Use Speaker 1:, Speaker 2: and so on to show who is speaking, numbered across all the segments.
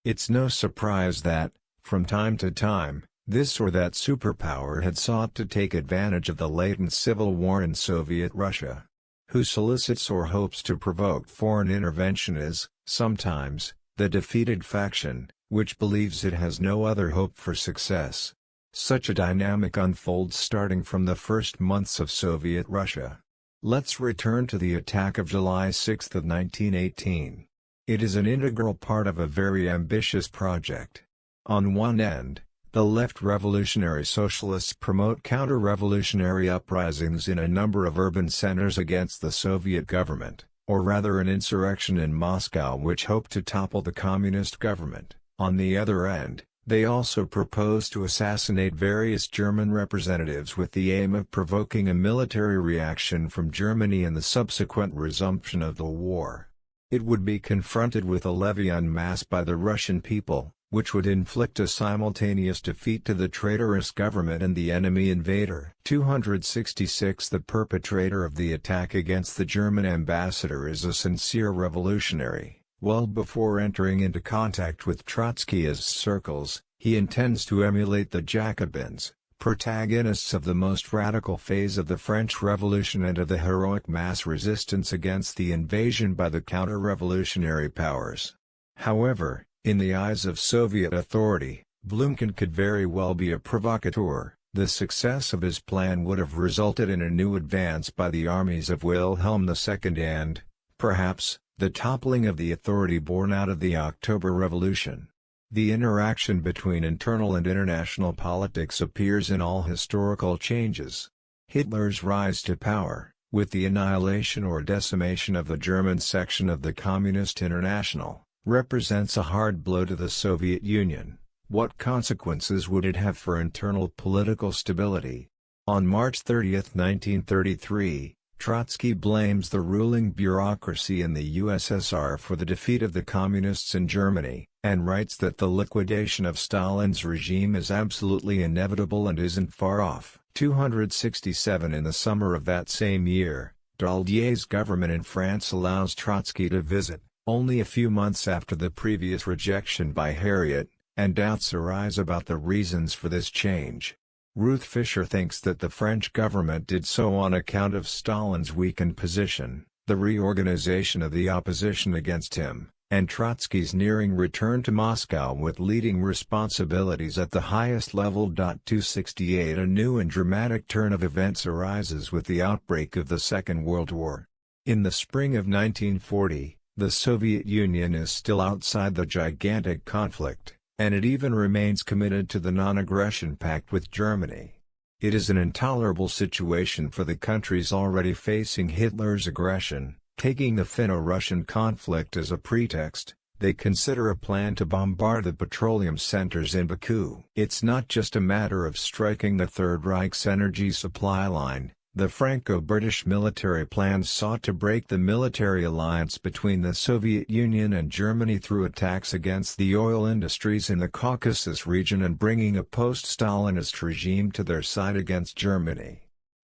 Speaker 1: It's no surprise that, from time to time, this or that superpower had sought to take advantage of the latent civil war in Soviet Russia. Who solicits or hopes to provoke foreign intervention is, sometimes, the defeated faction, which believes it has no other hope for success. Such a dynamic unfolds starting from the first months of Soviet Russia. Let's return to the attack of July 6 of 1918. It is an integral part of a very ambitious project. On one end, the left revolutionary socialists promote counter-revolutionary uprisings in a number of urban centers against the Soviet government, or rather an insurrection in Moscow which hoped to topple the communist government. On the other end, they also propose to assassinate various German representatives with the aim of provoking a military reaction from Germany and the subsequent resumption of the war. It would be confronted with a levy en masse by the Russian people, which would inflict a simultaneous defeat to the traitorous government and the enemy invader. 266 The perpetrator of the attack against the German ambassador is a sincere revolutionary. Well before entering into contact with Trotskyist circles, he intends to emulate the Jacobins, protagonists of the most radical phase of the French Revolution and of the heroic mass resistance against the invasion by the counter-revolutionary powers. However, in the eyes of Soviet authority, Blümchen could very well be a provocateur. The success of his plan would have resulted in a new advance by the armies of Wilhelm II and, perhaps, the toppling of the authority born out of the October Revolution. The interaction between internal and international politics appears in all historical changes. Hitler's rise to power, with the annihilation or decimation of the German section of the Communist International, represents a hard blow to the Soviet Union. What consequences would it have for internal political stability? On March 30, 1933, Trotsky blames the ruling bureaucracy in the USSR for the defeat of the Communists in Germany, and writes that the liquidation of Stalin's regime is absolutely inevitable and isn't far off. 267 In the summer of that same year, Daldier's government in France allows Trotsky to visit, only a few months after the previous rejection by Harriet, and doubts arise about the reasons for this change. Ruth Fisher thinks that the French government did so on account of Stalin's weakened position, the reorganization of the opposition against him, and Trotsky's nearing return to Moscow with leading responsibilities at the highest level. 268 A new and dramatic turn of events arises with the outbreak of the Second World War. In the spring of 1940, the Soviet Union is still outside the gigantic conflict, and it even remains committed to the non-aggression pact with Germany. It is an intolerable situation for the countries already facing Hitler's aggression. Taking the Finno-Russian conflict as a pretext, they consider a plan to bombard the petroleum centers in Baku. It's not just a matter of striking the Third Reich's energy supply line. The Franco-British military plans sought to break the military alliance between the Soviet Union and Germany through attacks against the oil industries in the Caucasus region and bringing a post-Stalinist regime to their side against Germany.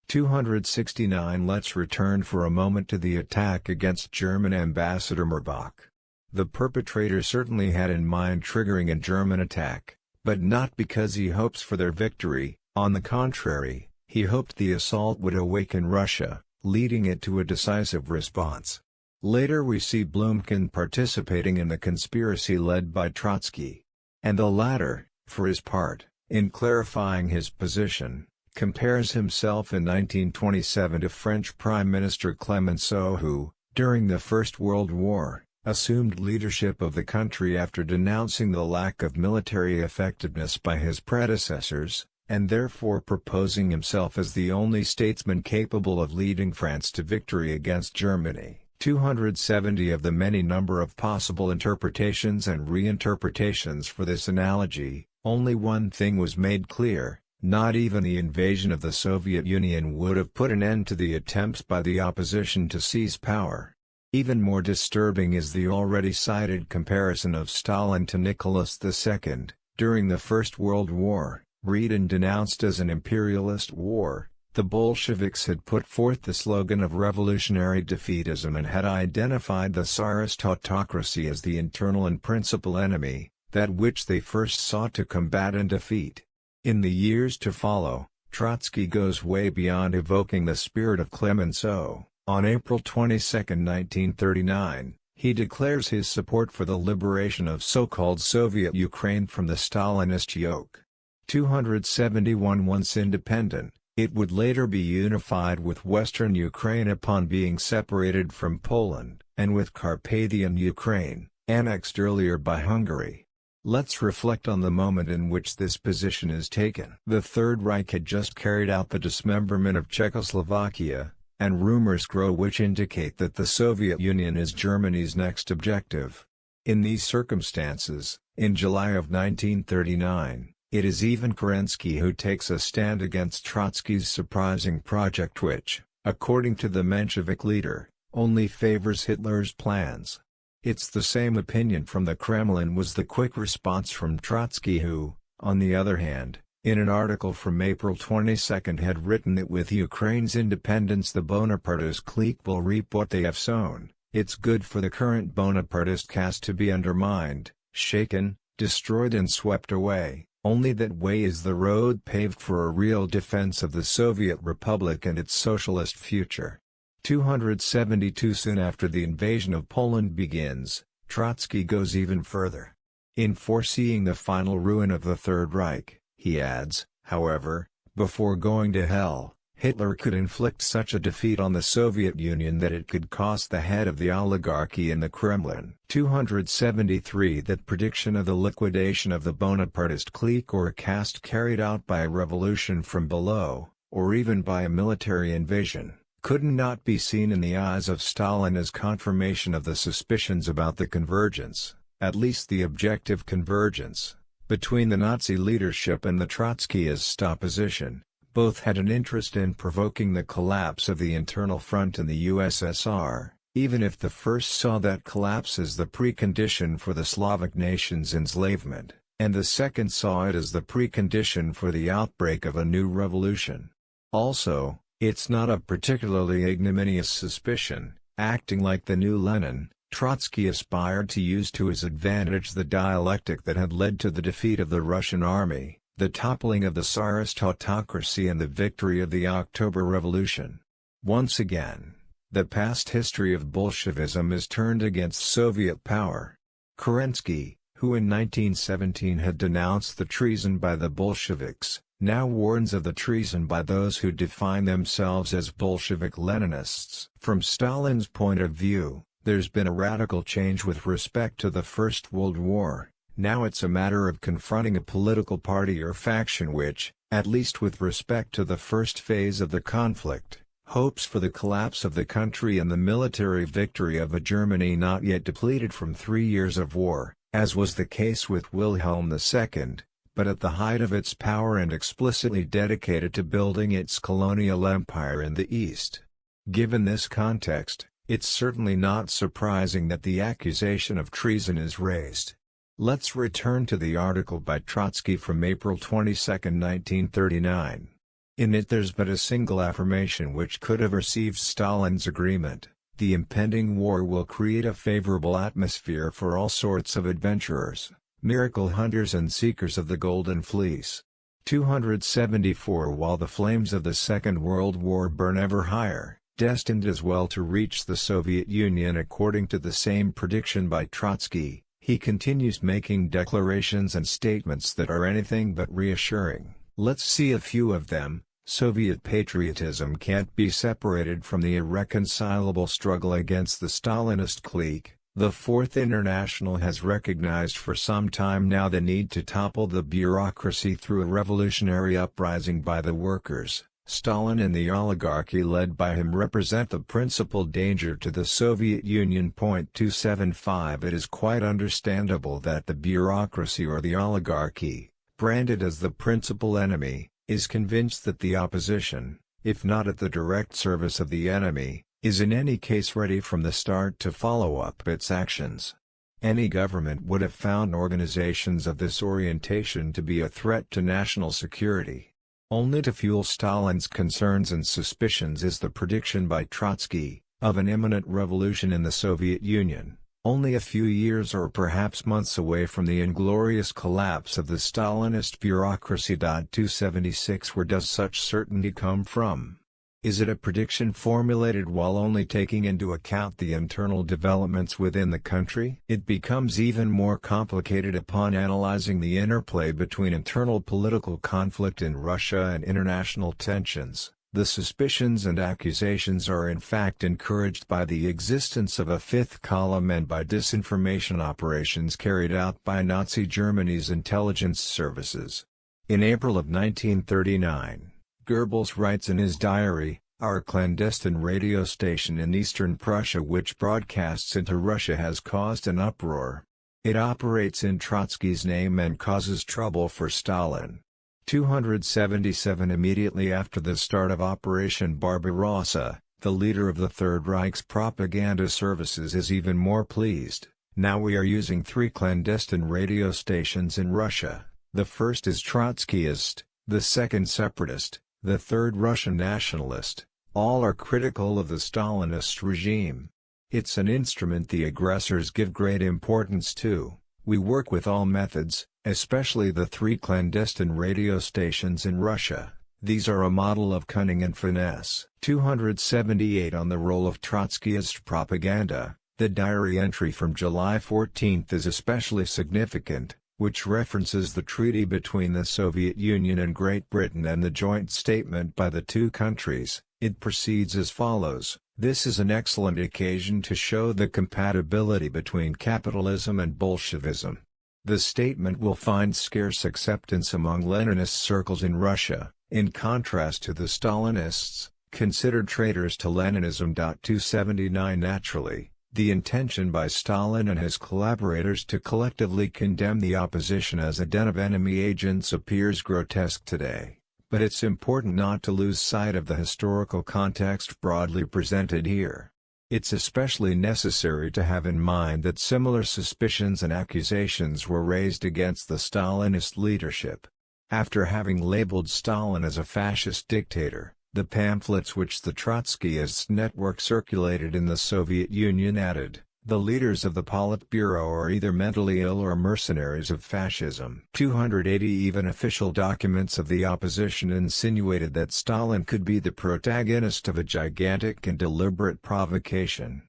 Speaker 1: 269 Let's return for a moment to the attack against German Ambassador Murbach. The perpetrator certainly had in mind triggering a German attack, but not because he hopes for their victory. On the contrary, he hoped the assault would awaken Russia, leading it to a decisive response. Later we see Blümchen participating in the conspiracy led by Trotsky. And the latter, for his part, in clarifying his position, compares himself in 1927 to French Prime Minister Clemenceau who, during the First World War, assumed leadership of the country after denouncing the lack of military effectiveness by his predecessors, and therefore proposing himself as the only statesman capable of leading France to victory against Germany. 270 Of the many number of possible interpretations and reinterpretations for this analogy, only one thing was made clear: not even the invasion of the Soviet Union would have put an end to the attempts by the opposition to seize power. Even more disturbing is the already cited comparison of Stalin to Nicholas II. During the First World War, read and denounced as an imperialist war, the Bolsheviks had put forth the slogan of revolutionary defeatism and had identified the Tsarist autocracy as the internal and principal enemy, that which they first sought to combat and defeat. In the years to follow, Trotsky goes way beyond evoking the spirit of Clemenceau. On April 22, 1939, he declares his support for the liberation of so-called Soviet Ukraine from the Stalinist yoke. 271 Once independent, it would later be unified with Western Ukraine upon being separated from Poland, and with Carpathian Ukraine, annexed earlier by Hungary. Let's reflect on the moment in which this position is taken. The Third Reich had just carried out the dismemberment of Czechoslovakia, and rumors grow which indicate that the Soviet Union is Germany's next objective. In these circumstances, in July of 1939, it is even Kerensky who takes a stand against Trotsky's surprising project which, according to the Menshevik leader, only favors Hitler's plans. It's the same opinion from the Kremlin was the quick response from Trotsky who, on the other hand, in an article from April 22 had written that with Ukraine's independence the Bonapartist clique will reap what they have sown. It's good for the current Bonapartist caste to be undermined, shaken, destroyed and swept away, only that way is the road paved for a real defense of the Soviet Republic and its socialist future. 272 Soon after the invasion of Poland begins, Trotsky goes even further. In foreseeing the final ruin of the Third Reich, he adds, however, before going to hell, Hitler could inflict such a defeat on the Soviet Union that it could cost the head of the oligarchy in the Kremlin. 273 That prediction of the liquidation of the Bonapartist clique or caste carried out by a revolution from below, or even by a military invasion, could not be seen in the eyes of Stalin as confirmation of the suspicions about the convergence, at least the objective convergence, between the Nazi leadership and the Trotskyist opposition. Both had an interest in provoking the collapse of the internal front in the USSR, even if the first saw that collapse as the precondition for the Slavic nation's enslavement, and the second saw it as the precondition for the outbreak of a new revolution. Also, it's not a particularly ignominious suspicion. Acting like the new Lenin, Trotsky aspired to use to his advantage the dialectic that had led to the defeat of the Russian army, the toppling of the Tsarist autocracy and the victory of the October Revolution. Once again, the past history of Bolshevism is turned against Soviet power. Kerensky, who in 1917 had denounced the treason by the Bolsheviks, now warns of the treason by those who define themselves as Bolshevik-Leninists. From Stalin's point of view, there's been a radical change with respect to the First World War. Now it's a matter of confronting a political party or faction which, at least with respect to the first phase of the conflict, hopes for the collapse of the country and the military victory of a Germany not yet depleted from 3 years of war, as was the case with Wilhelm II, but at the height of its power and explicitly dedicated to building its colonial empire in the East. Given this context, it's certainly not surprising that the accusation of treason is raised. Let's return to the article by Trotsky from April 22, 1939. In it there's but a single affirmation which could have received Stalin's agreement: the impending war will create a favorable atmosphere for all sorts of adventurers, miracle hunters and seekers of the Golden Fleece. 274 While the flames of the Second World War burn ever higher, destined as well to reach the Soviet Union according to the same prediction by Trotsky, he continues making declarations and statements that are anything but reassuring. Let's see a few of them. Soviet patriotism can't be separated from the irreconcilable struggle against the Stalinist clique. The Fourth International has recognized for some time now the need to topple the bureaucracy through a revolutionary uprising by the workers. Stalin and the oligarchy led by him represent the principal danger to the Soviet Union. 275 It is quite understandable that the bureaucracy or the oligarchy, branded as the principal enemy, is convinced that the opposition, if not at the direct service of the enemy, is in any case ready from the start to follow up its actions. Any government would have found organizations of this orientation to be a threat to national security. Only to fuel Stalin's concerns and suspicions is the prediction by Trotsky, of an imminent revolution in the Soviet Union, Only a few years or perhaps months away from the inglorious collapse of the Stalinist bureaucracy. 276 Where does such certainty come from? Is it a prediction formulated while only taking into account the internal developments within the country? It becomes even more complicated upon analyzing the interplay between internal political conflict in Russia and international tensions. The suspicions and accusations are in fact encouraged by the existence of a fifth column and by disinformation operations carried out by Nazi Germany's intelligence services. In April of 1939, Goebbels writes in his diary, "Our clandestine radio station in eastern Prussia which broadcasts into Russia has caused an uproar. It operates in Trotsky's name and causes trouble for Stalin." 277 Immediately after the start of Operation Barbarossa, the leader of the Third Reich's propaganda services is even more pleased. "Now we are using 3 clandestine radio stations in Russia. The first is Trotskyist, the second separatist, the third Russian nationalist. All are critical of the Stalinist regime. It's an instrument the aggressors give great importance to. We work with all methods, especially the 3 clandestine radio stations in Russia. These are a model of cunning and finesse." 278 On the role of Trotskyist propaganda, the diary entry from July 14 is especially significant, which references the treaty between the Soviet Union and Great Britain and the joint statement by the two countries. It proceeds as follows: "This is an excellent occasion to show the compatibility between capitalism and Bolshevism. The statement will find scarce acceptance among Leninist circles in Russia, in contrast to the Stalinists, considered traitors to Leninism." 279 Naturally, the intention by Stalin and his collaborators to collectively condemn the opposition as a den of enemy agents appears grotesque today, but it's important not to lose sight of the historical context broadly presented here. It's especially necessary to have in mind that similar suspicions and accusations were raised against the Stalinist leadership. After having labeled Stalin as a fascist dictator, the pamphlets which the Trotskyist network circulated in the Soviet Union added, "The leaders of the Politburo are either mentally ill or mercenaries of fascism." 280 Even official documents of the opposition insinuated that Stalin could be the protagonist of a gigantic and deliberate provocation.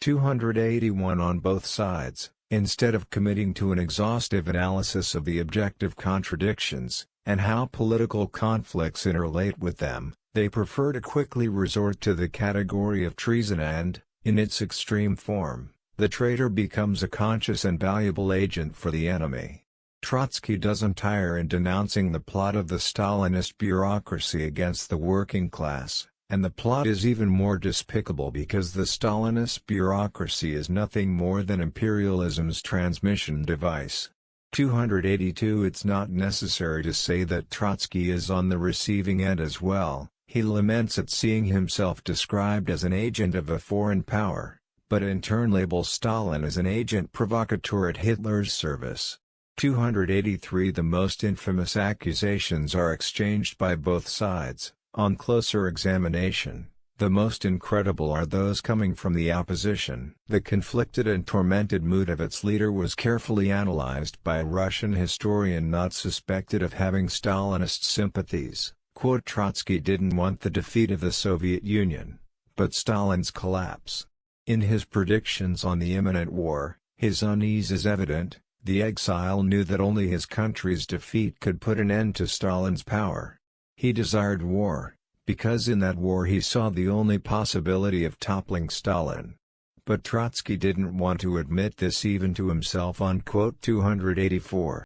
Speaker 1: 281 On both sides, instead of committing to an exhaustive analysis of the objective contradictions, and how political conflicts interrelate with them, they prefer to quickly resort to the category of treason and, in its extreme form, the traitor becomes a conscious and valuable agent for the enemy. Trotsky doesn't tire in denouncing the plot of the Stalinist bureaucracy against the working class, and the plot is even more despicable because the Stalinist bureaucracy is nothing more than imperialism's transmission device. 282 It's not necessary to say that Trotsky is on the receiving end as well. He laments at seeing himself described as an agent of a foreign power, but in turn labels Stalin as an agent provocateur at Hitler's service. 283 The most infamous accusations are exchanged by both sides. On closer examination, the most incredible are those coming from the opposition. The conflicted and tormented mood of its leader was carefully analyzed by a Russian historian not suspected of having Stalinist sympathies. Quote, "Trotsky didn't want the defeat of the Soviet Union, but Stalin's collapse. In his predictions on the imminent war, his unease is evident. The exile knew that only his country's defeat could put an end to Stalin's power. He desired war, because in that war he saw the only possibility of toppling Stalin. But Trotsky didn't want to admit this even to himself." Unquote. 284